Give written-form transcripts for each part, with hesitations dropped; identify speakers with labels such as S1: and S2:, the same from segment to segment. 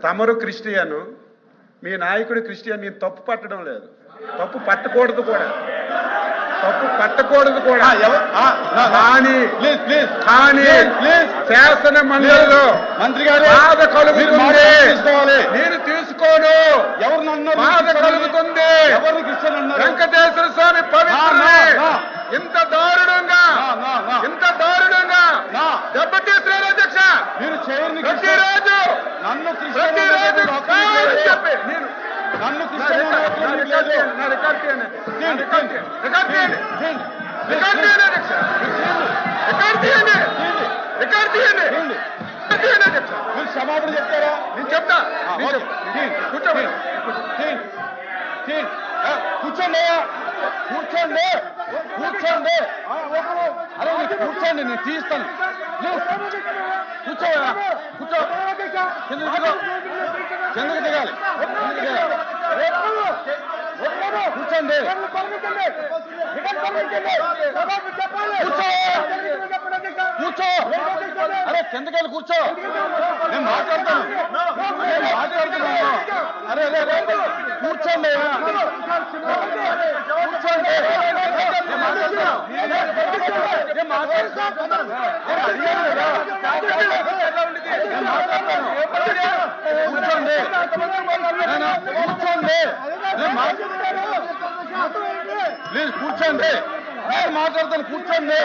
S1: తమరు క్రిస్టియన్, మీ నాయకుడు క్రిస్టియన్. నేను తప్పు పట్టడం లేదు, తప్పు పట్టకూడదు కూడా, తప్పు పట్టకూడదు కూడా. కానీ శాసన మండలిలో
S2: మంత్రి గారు
S1: బాధ కలుగుతుంది, నేను తీసుకోను. బాధ కలుగుతుంది. వెంకటేశ్వర స్వామి పవిత్రుడే ఇంత దారుణంగా దెబ్బతీస్తున్నారు అధ్యక్ష. ప్రతిరోజు
S2: క్షమాపణ చెప్తారా?
S1: నేను చెప్తా. కూర్చోండి
S2: కూర్చోండి కూర్చోండి కూర్చోండి అరే కూర్చోండి, నేను తీస్తాను. కూర్చో కూర్చో, కిందకి దిగాలి కూర్చోండి. కూర్చో అరే కిందకెళ్ళి కూర్చో, నేను మాట్లాడుతాను. అరే అరే కూర్చోండి కూర్చోండి, కూర్చోండి ప్లీజ్ కూర్చోండి, నేను మాట్లాడతాను. కూర్చోండి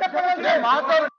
S2: కూర్చోండి, మాట్లాడు